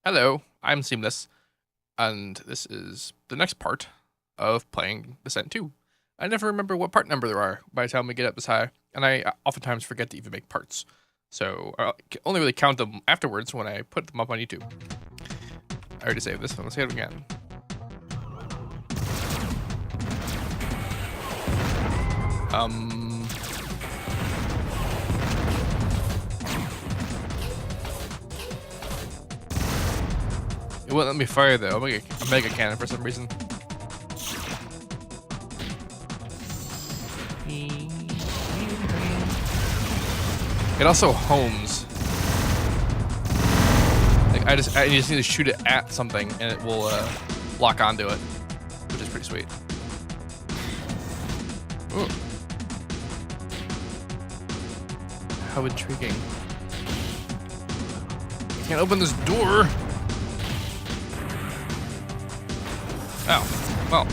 Hello, I'm Seamless, and this is the next part of playing Descent 2. I never remember what part number there are by the time we get up this high, and I oftentimes forget to even make parts. So I only really count them afterwards when I put them up on YouTube. I already saved this one, let's save it again. It wouldn't let me fire though. A mega cannon for some reason. It also homes. Like I just need to shoot it at something and it will lock onto it, which is pretty sweet. Ooh. How intriguing. I can't open this door. Oh, well.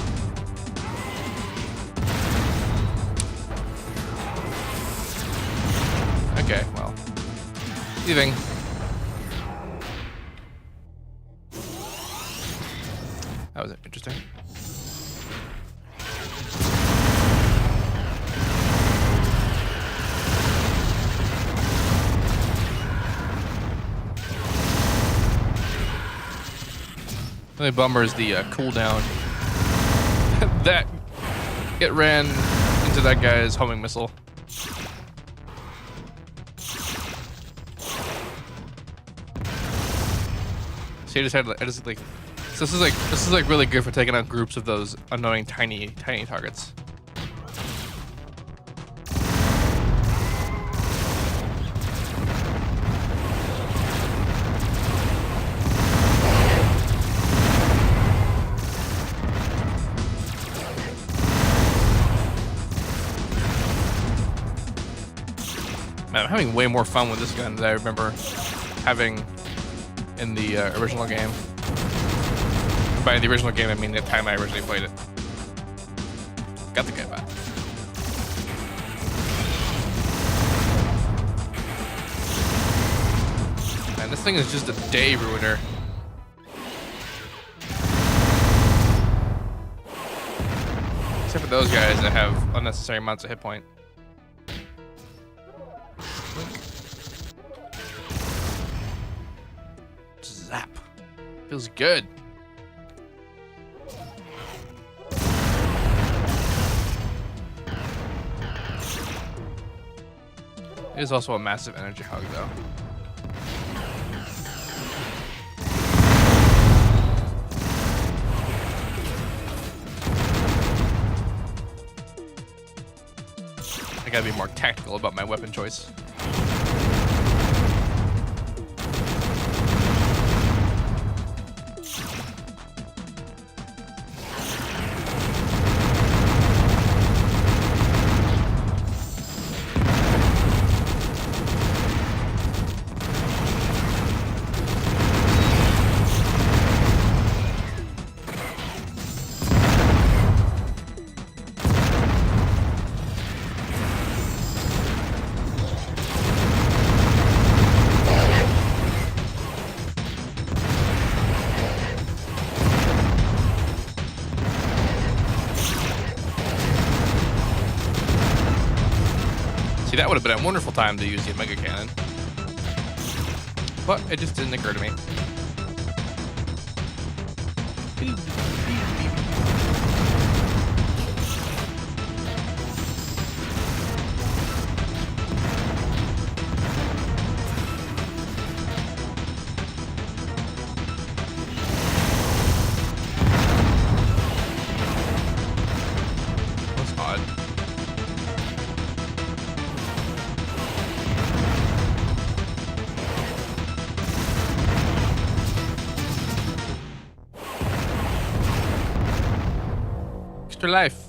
Okay, well. Leaving. That was interesting. The only bummer is the cooldown. That it ran into that guy's homing missile. So I just like so this is like really good for taking out groups of those annoying tiny targets. Man, I'm having way more fun with this gun than I remember having in the original game. By the original game, I mean the time I originally played it. Got the gun back. Man, this thing is just a day ruiner. Except for those guys that have unnecessary amounts of hit point. Zap. Feels good. It is also a massive energy hug, though. I gotta be more tactical about my weapon choice. See, that would have been a wonderful time to use the Mega Cannon. But it just didn't occur to me. That's odd. Extra life.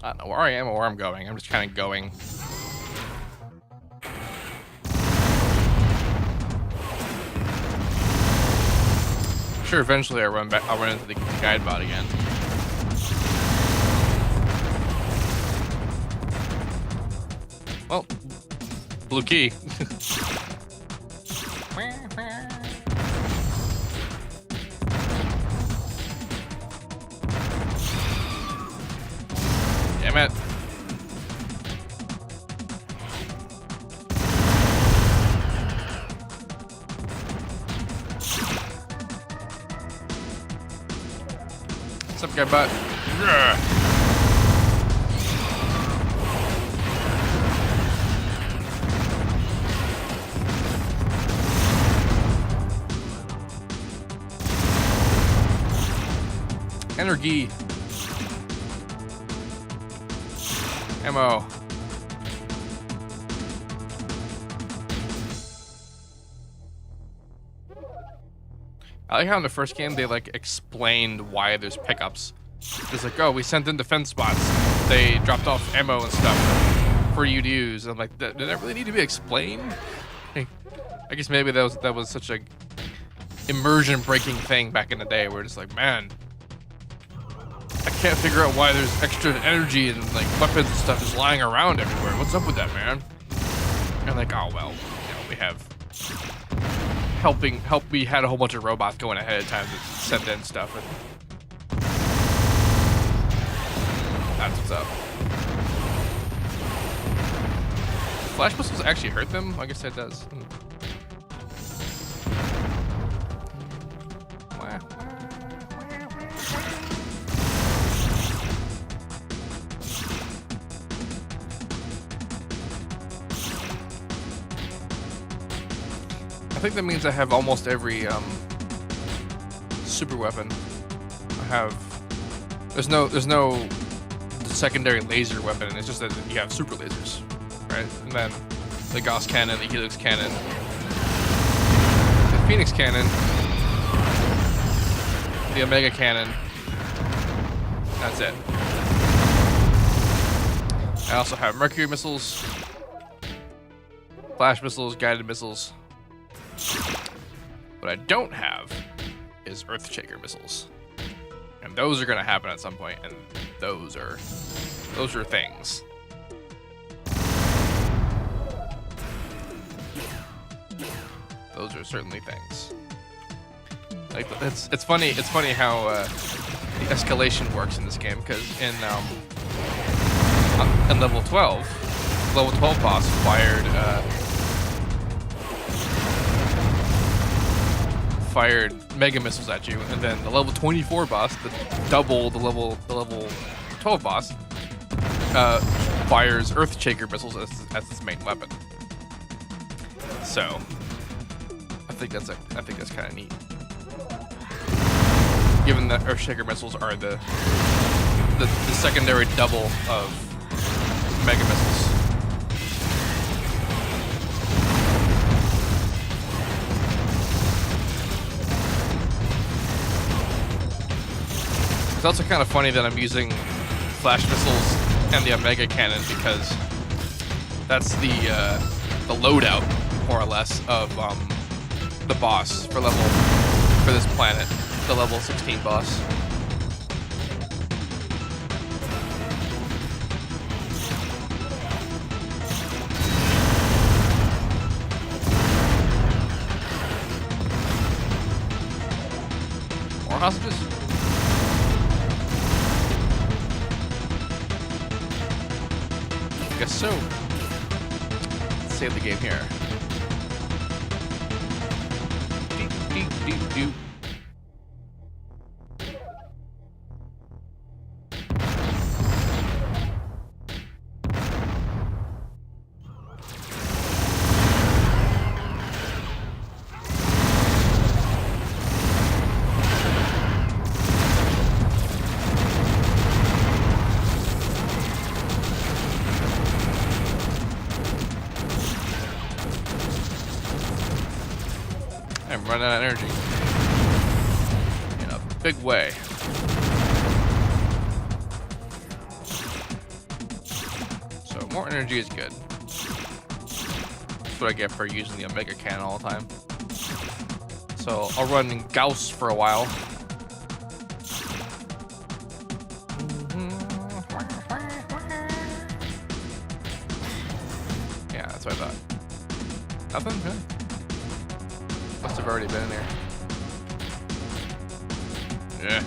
I don't know where I am or where I'm going. I'm just kind of going. Sure, eventually I'll run into the guide bot again. Blue key. Damn it. What's up, guy butt? Energy. Ammo. I like how in the first game they like explained why there's pickups. It's like, oh, we sent in defense spots. They dropped off ammo and stuff for you to use. And I'm like, did that really need to be explained? I guess maybe that was such a immersion breaking thing back in the day where it's like, man, I can't figure out why there's extra energy and like weapons and stuff just lying around everywhere. What's up with that, man? And like, oh well, we have we had a whole bunch of robots going ahead of time to send in stuff, and that's what's up. Flash missiles actually hurt them? I guess it does. I think that means I have almost every super weapon. There's no secondary laser weapon. It's just that you have super lasers, right? And then the Gauss cannon, the Helix cannon, the Phoenix cannon, the Omega cannon. That's it. I also have Mercury missiles, flash missiles, guided missiles. What I don't have is Earthshaker missiles, and those are gonna happen at some point, and those are things. Those are certainly things. Like it's funny how the escalation works in this game, because in level 12 boss fired mega missiles at you, and then the level 24 boss, the level 12 boss, fires Earthshaker missiles as its main weapon. So I think that's kind of neat, given that Earthshaker missiles are the secondary double of mega missiles. It's also kind of funny that I'm using flash missiles and the Omega cannon, because that's the loadout, more or less, of the boss for this planet, the level 16 boss. More hostages? Guess so. Let's save the game here. Deep. I'm running out of energy in a big way. So more energy is good. That's what I get for using the Omega cannon all the time. So I'll run Gauss for a while. Yeah, that's what I thought. Nothing? Really? Must have already been in there. Yeah.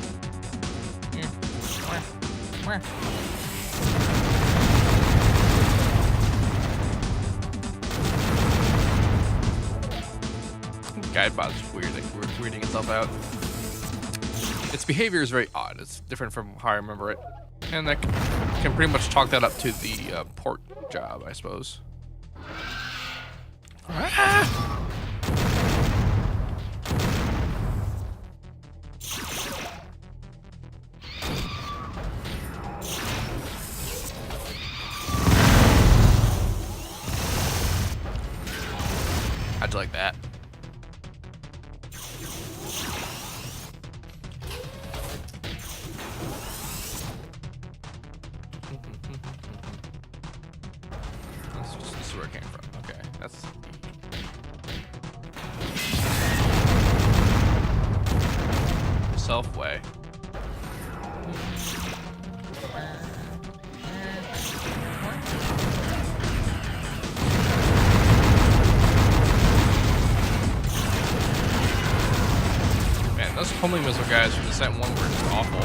Guidebot's weird, like weirding itself out. Its behavior is very odd. It's different from how I remember it. And I can pretty much chalk that up to the port job, I suppose. Ah! How'd you like that? This is where it came from. Okay, that's self-way. Man, those homing missile guys from Descent 1 were just awful.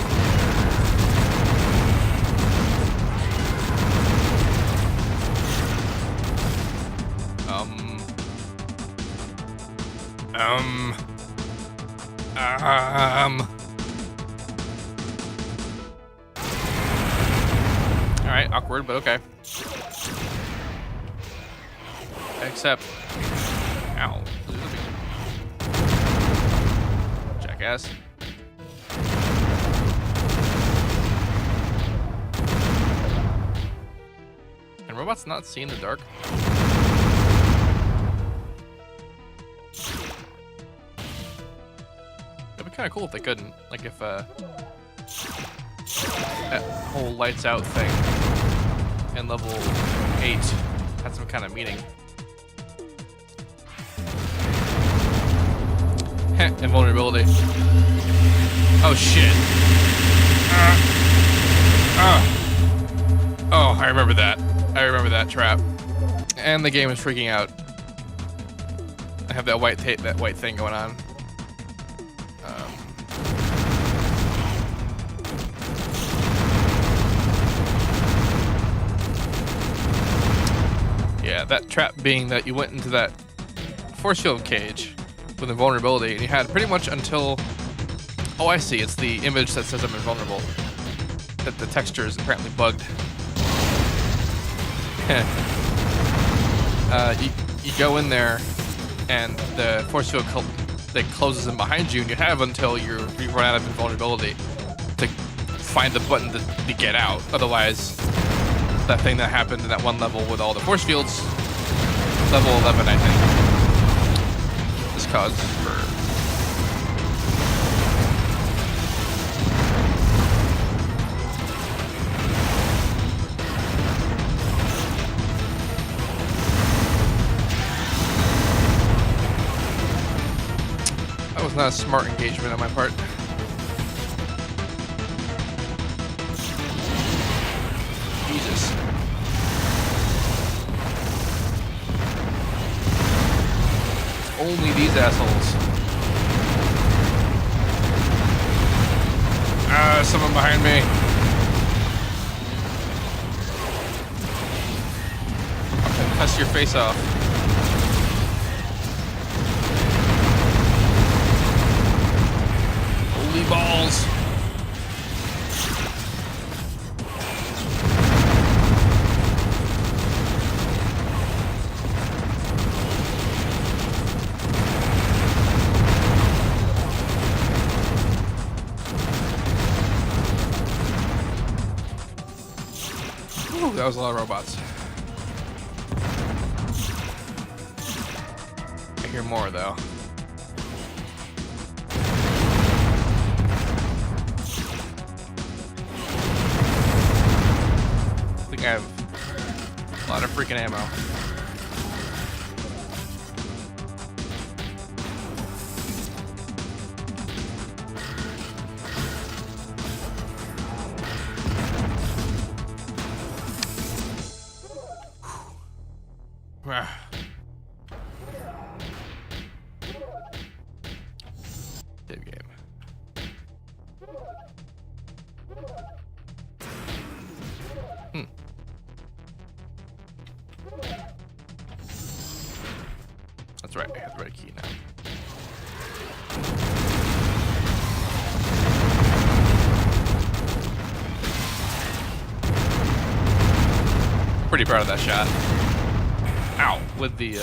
Alright, awkward, but okay. Except, ow, jackass. Can robots not see in the dark? It'd be kind of cool if they couldn't. Like if that whole lights out thing in level 8 had some kind of meaning. Invulnerability. Oh shit. Oh, I remember that. I remember that trap. And the game is freaking out. I have that white thing going on. Yeah, that trap being that you went into that force field cage with invulnerability, and you had pretty much until... Oh, I see. It's the image that says I'm invulnerable. That the texture is apparently bugged. You go in there, and the force field closes in behind you, and you have until you run out of invulnerability to find the button to get out. Otherwise, that thing that happened in that one level with all the force fields, level 11, I think, is cause for... That was not a smart engagement on my part. Jesus. Only these assholes. Someone behind me. I'll cuss your face off. Holy balls. That was a lot of robots. I hear more though. I think I have a lot of freaking ammo. That's right, I have the right key now. I'm pretty proud of that shot. Ow, with the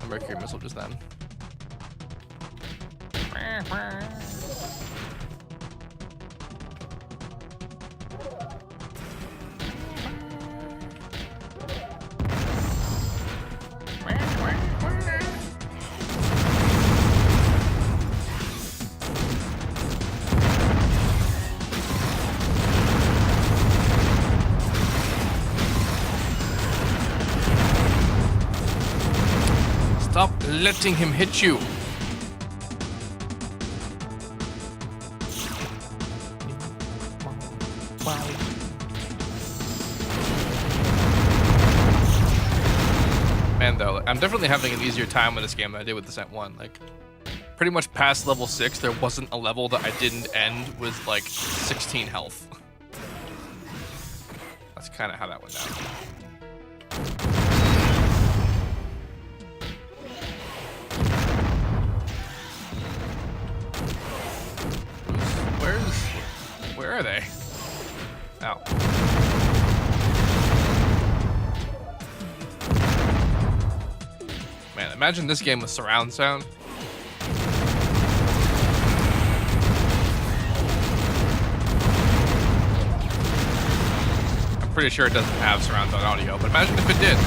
Mercury missile just then. Stop letting him hit you. Man, though, I'm definitely having an easier time with this game than I did with Descent 1. Like, pretty much past level 6, there wasn't a level that I didn't end with, like, 16 health. That's kind of how that went down. Where are they? Ow. Man, imagine this game with surround sound. I'm pretty sure it doesn't have surround sound audio, but imagine if it did.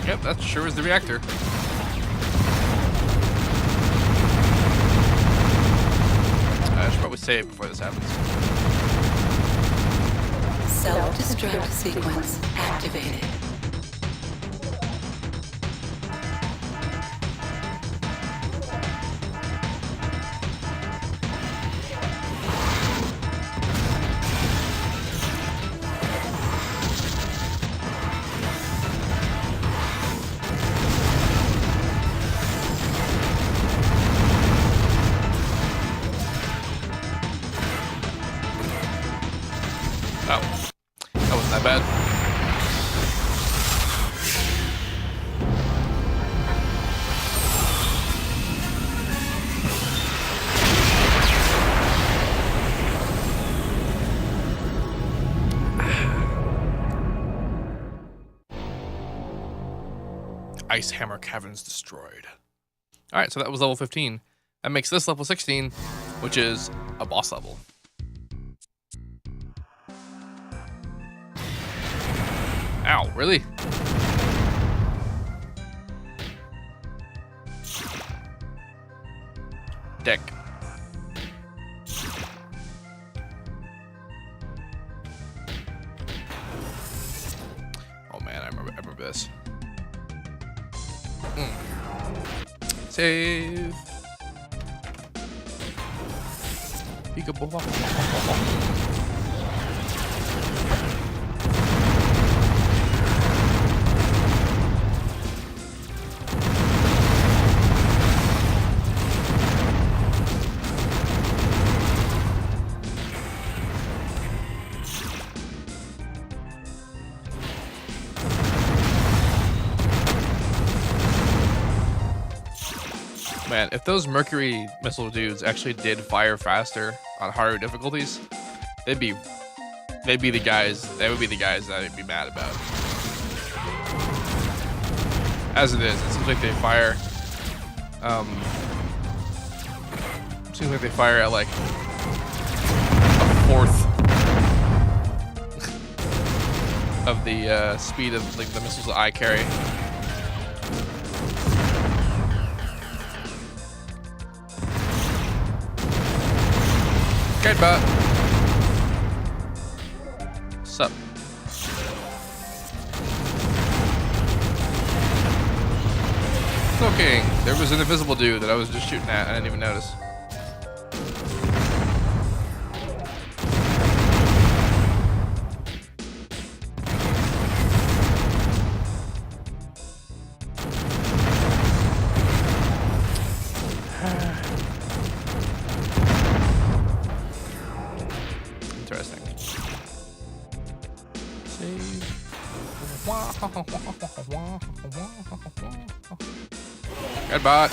Yep, that sure is the reactor. I should probably save before this happens. Self-destruct sequence activated. Oh, that wasn't that bad. Ice Hammer Caverns destroyed. All right, so that was level 15. That makes this level 16, which is a boss level. Ow, really? Deck. Oh man, I remember this. Save. Peekaboo. Man, if those Mercury missile dudes actually did fire faster on harder difficulties, they'd be the guys. They would be the guys that I'd be mad about. As it is, it seems like they fire. Seems like they fire at like a fourth of the speed of like the missiles that I carry. Guidebot. Sup? Okay, there was an invisible dude that I was just shooting at. I didn't even notice. Good bot.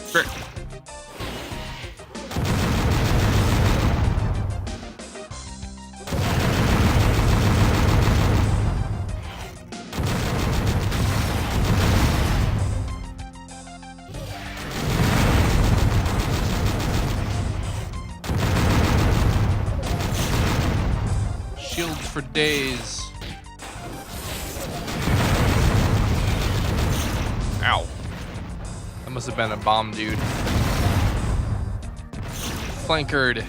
Frick. Shields for days. Ow. That must have been a bomb, dude. Flankered.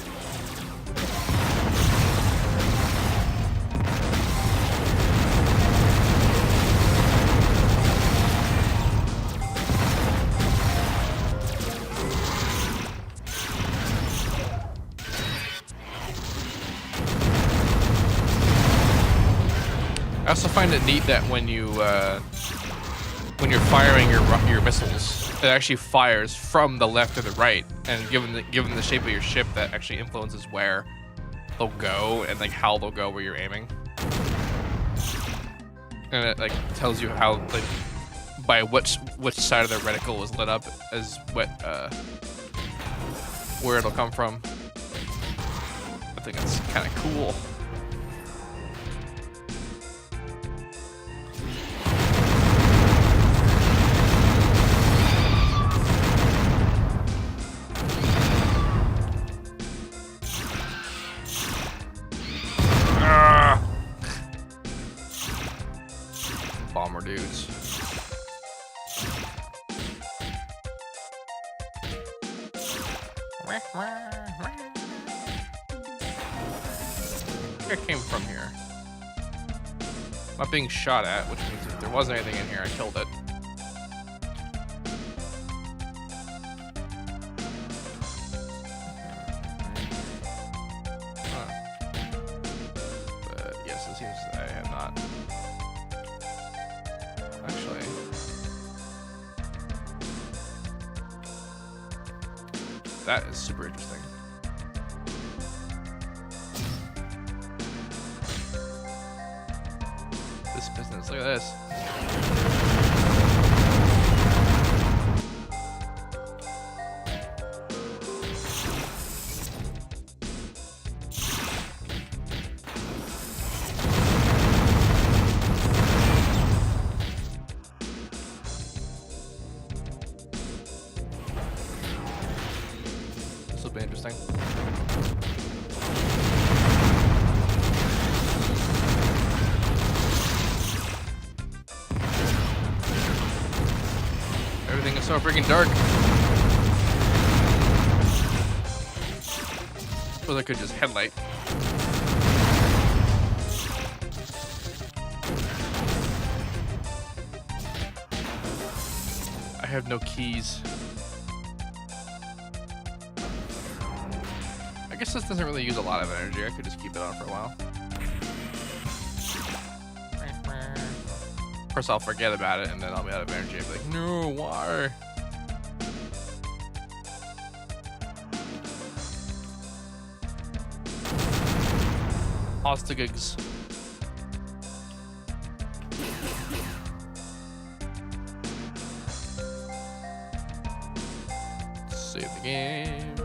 I also find it neat that when you're firing your missiles, it actually fires from the left to the right, and given the shape of your ship, that actually influences where they'll go and like how they'll go where you're aiming. And it like tells you how like by which side of the reticle is lit up as where it'll come from. I think that's kind of cool. Bomber dudes. I came from here. I'm not being shot at, which means if there wasn't anything in here, I killed it. But yes, it seems that I have not. Actually, that is super interesting. This business, look at this. This will be interesting. Everything is so freaking dark. Suppose I could just headlight. I have no keys. I guess this doesn't really use a lot of energy. I could just keep it on for a while. Of course, I'll forget about it, and then I'll be out of energy. I'll be like, no, why? Hostagigs. Save the game.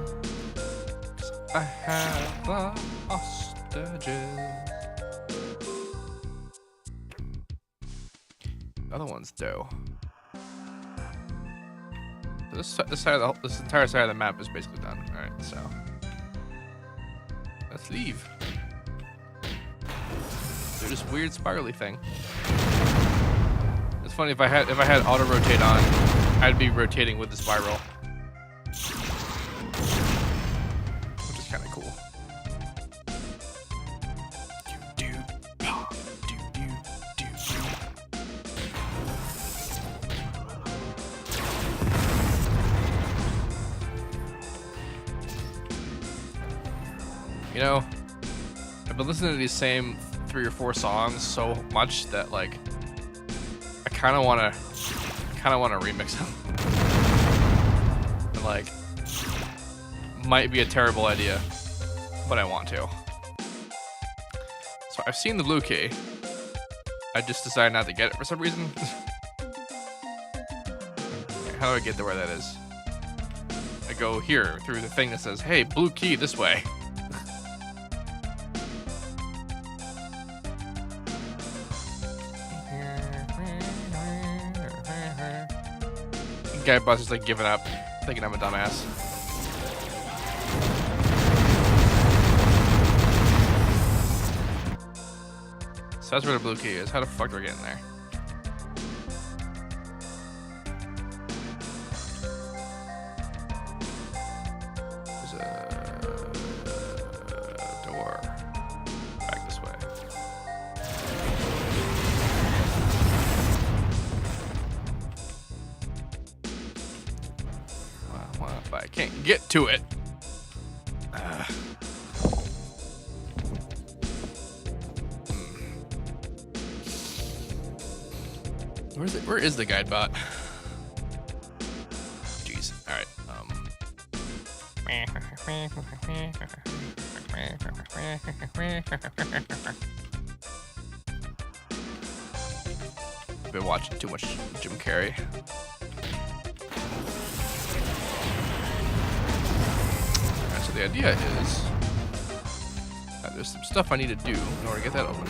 'Cause I have the hostages. Other one's dough. So this entire side of the map is basically done. All right, so let's leave. Do this weird spirally thing. It's funny if I had auto rotate on, I'd be rotating with the spiral, which is kind of cool. You know, I've been listening to these same 3 or 4 songs so much that like I kind of want to remix them and like might be a terrible idea, but I want to. So I've seen the blue key. I just decided not to get it for some reason. How do I get to where that is? I go here through the thing that says, hey, blue key this way. Guy boss is like giving up, thinking I'm a dumbass. So that's where the blue key is. How the fuck do I get in there? There's a door back this way. Well, if I can't get to it. Where is the guide bot? Jeez. All right. I've been watching too much Jim Carrey. All right, so the idea is that there's some stuff I need to do in order to get that open.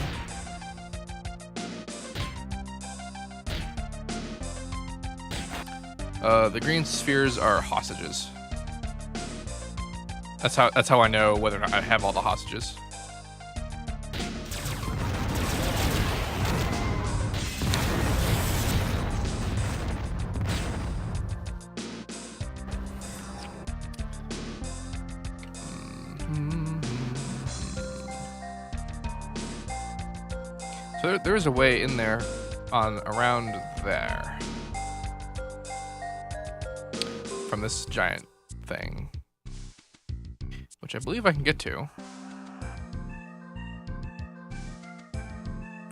The green spheres are hostages. That's how I know whether or not I have all the hostages. So there's a way in there around there. From this giant thing, which I believe I can get to.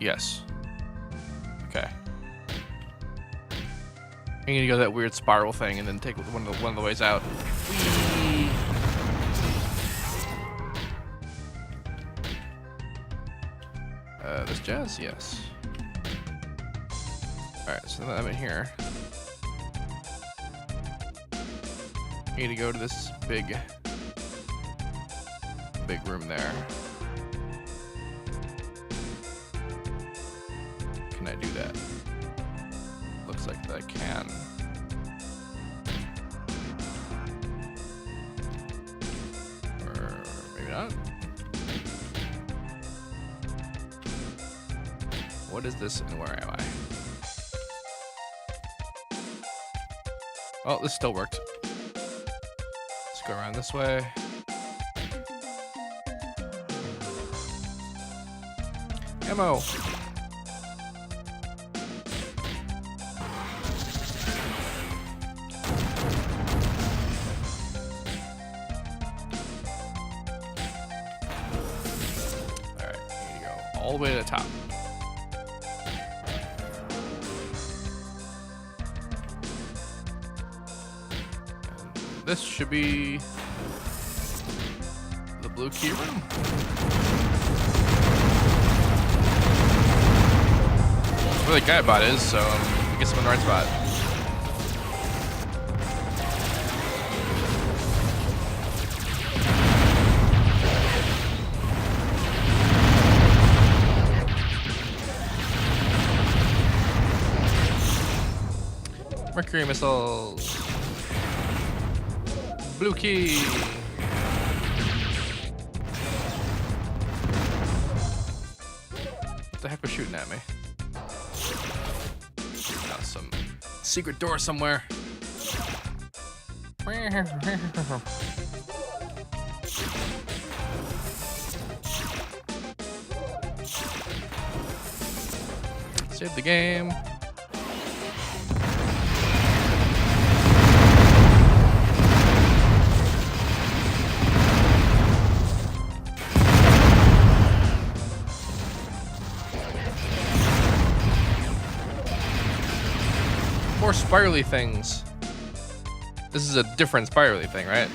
Yes. Okay. I'm gonna go that weird spiral thing and then take one of the ways out. Whee! This jazz, yes. All right, so then I'm in here. I need to go to this big room there. Can I do that? Looks like that I can. Or maybe not. What is this and where am I? Oh, this still worked. Go around this way. Ammo. Alright, here you go. All the way to the top. This should be the blue key room. That's where the guy bot is, so I guess I'm in the right spot. Mercury missiles. Blue key. What the heck was shooting at me? Got some secret door somewhere. Save the game. More spirally things. This is a different spirally thing, right?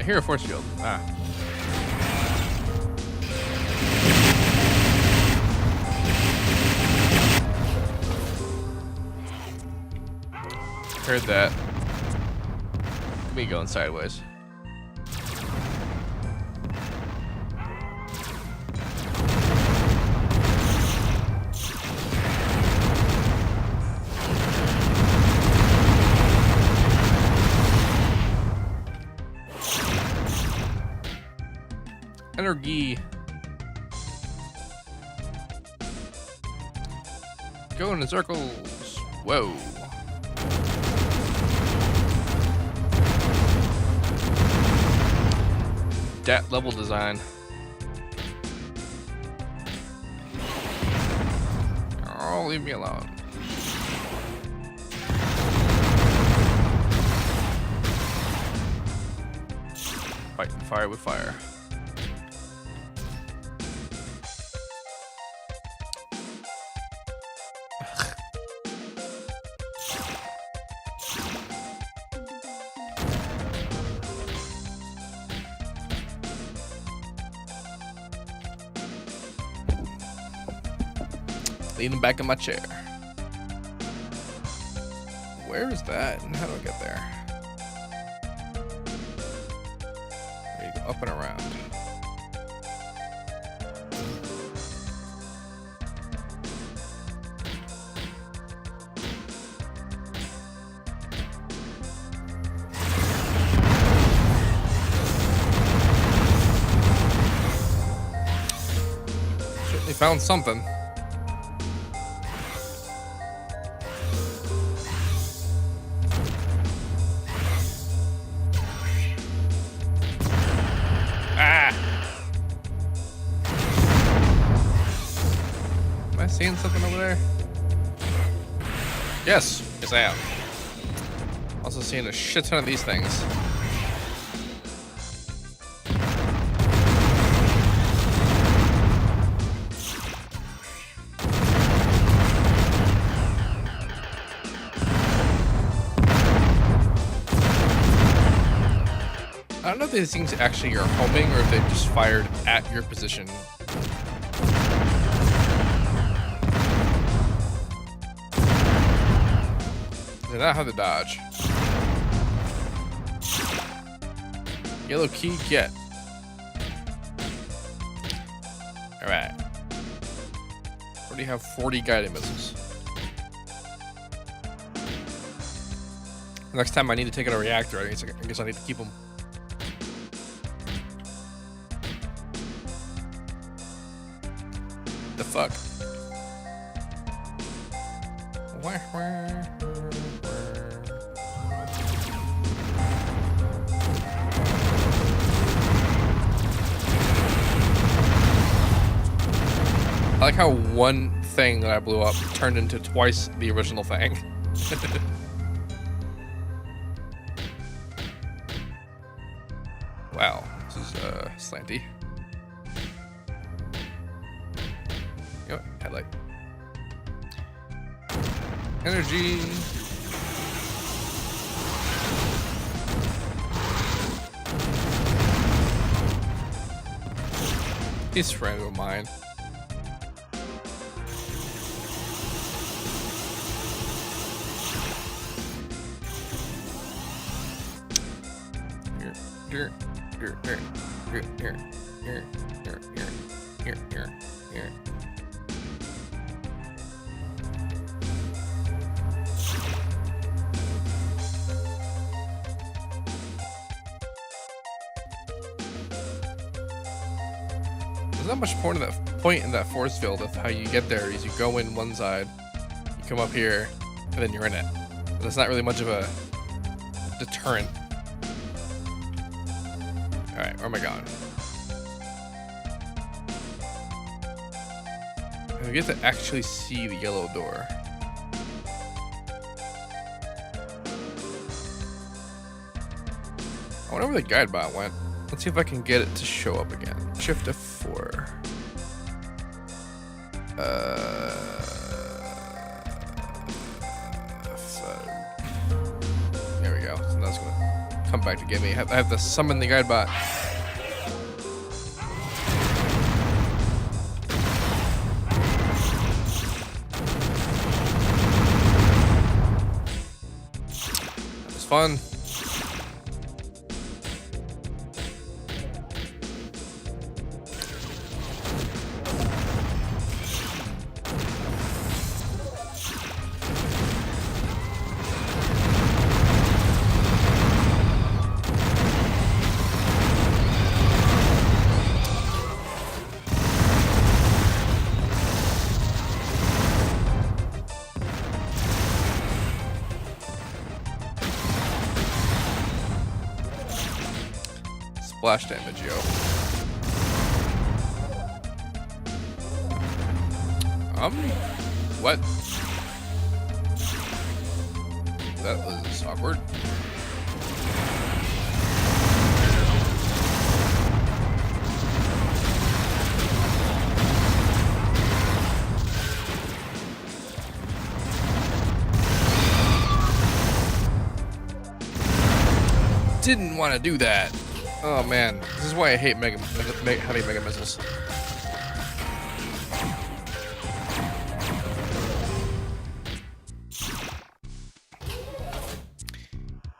hear a force field. Ah. Heard that. Me going sideways. Energy. Going in circles. Whoa. Dat level design. Oh, leave me alone. Fighting fire with fire. Leaning back in my chair. Where is that? And how do I get there? There you go, up and around. Certainly found something. Seeing something over there? Yes, yes I am. Also seeing a shit ton of these things. I don't know if these things actually are homing or if they just fired at your position. They not have to dodge. Yellow key, get. Alright. Already have 40 guided missiles. Next time I need to take out a reactor, I guess I need to keep them. The fuck? I like how one thing that I blew up turned into twice the original thing. Wow, this is slanty. You know what? Headlight. Energy. He's a friend of mine. Here. There's not much point in that force field of how you get there is you go in one side, you come up here, and then you're in it. But that's not really much of a deterrent. Alright, where am I going? I get to actually see the yellow door. I wonder where the guide bot went. Let's see if I can get it to show up again. Shift F4. There we go. So that's gonna come back to get me. I have to summon the guide bot. That was fun. Splash damage, yo. What? That was awkward. Didn't want to do that. Oh man, this is why I hate heavy mega missiles.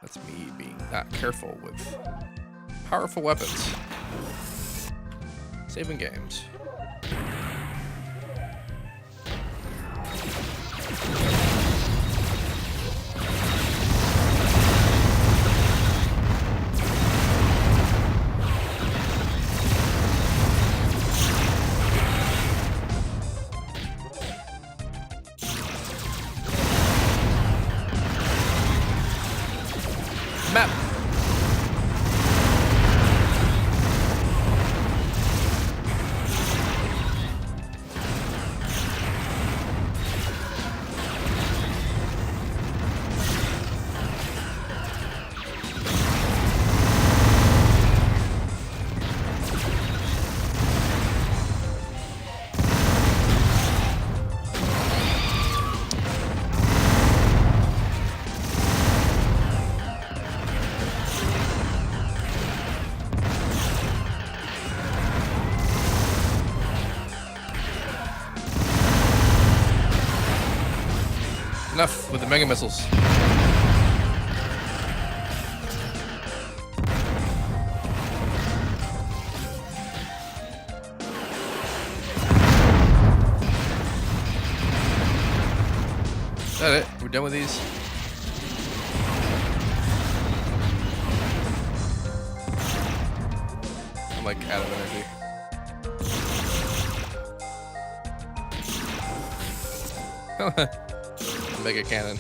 That's me being not careful with powerful weapons. Saving games. Map. Enough with the mega missiles. Is that it? We're done with these? I'm like out of energy. Mega cannon.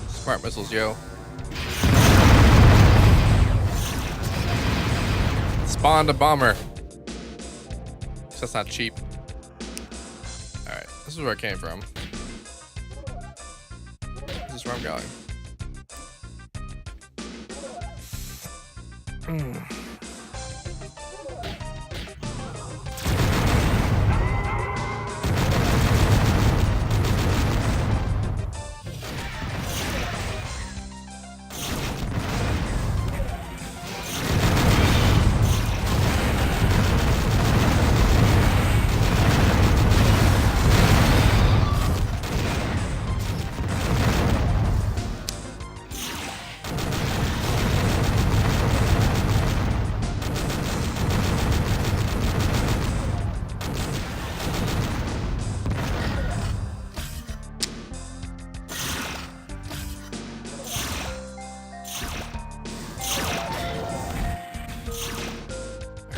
Smart missiles, yo. Spawned a bomber. That's not cheap. Alright, this is where I came from. This is where I'm going.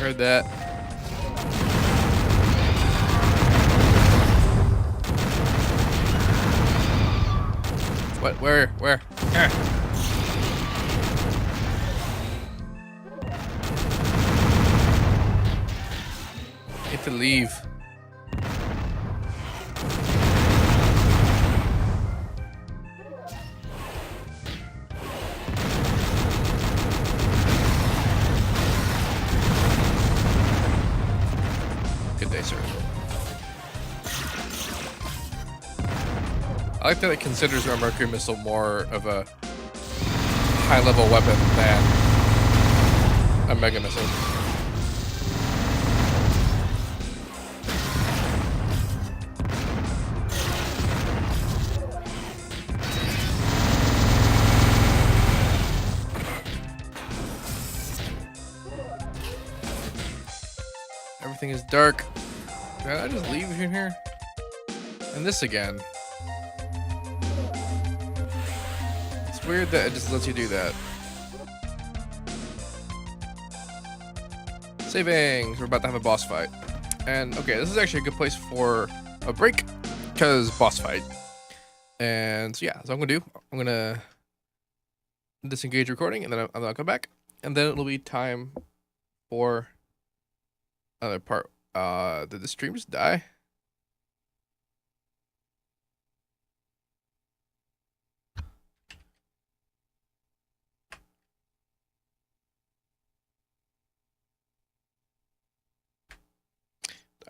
Heard that. What? Where? Here. Get to leave. Good day, sir. like that it considers our Mercury missile more of a high-level weapon than a mega missile. Everything is dark. Did I just leave in here? And this again. It's weird that it just lets you do that. Savings! We're about to have a boss fight. And okay, this is actually a good place for a break, because boss fight. And so yeah, so I'm gonna disengage recording, and then I'll come back, and then it'll be time for another part. Did the stream just die?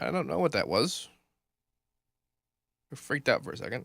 I don't know what that was. I freaked out for a second.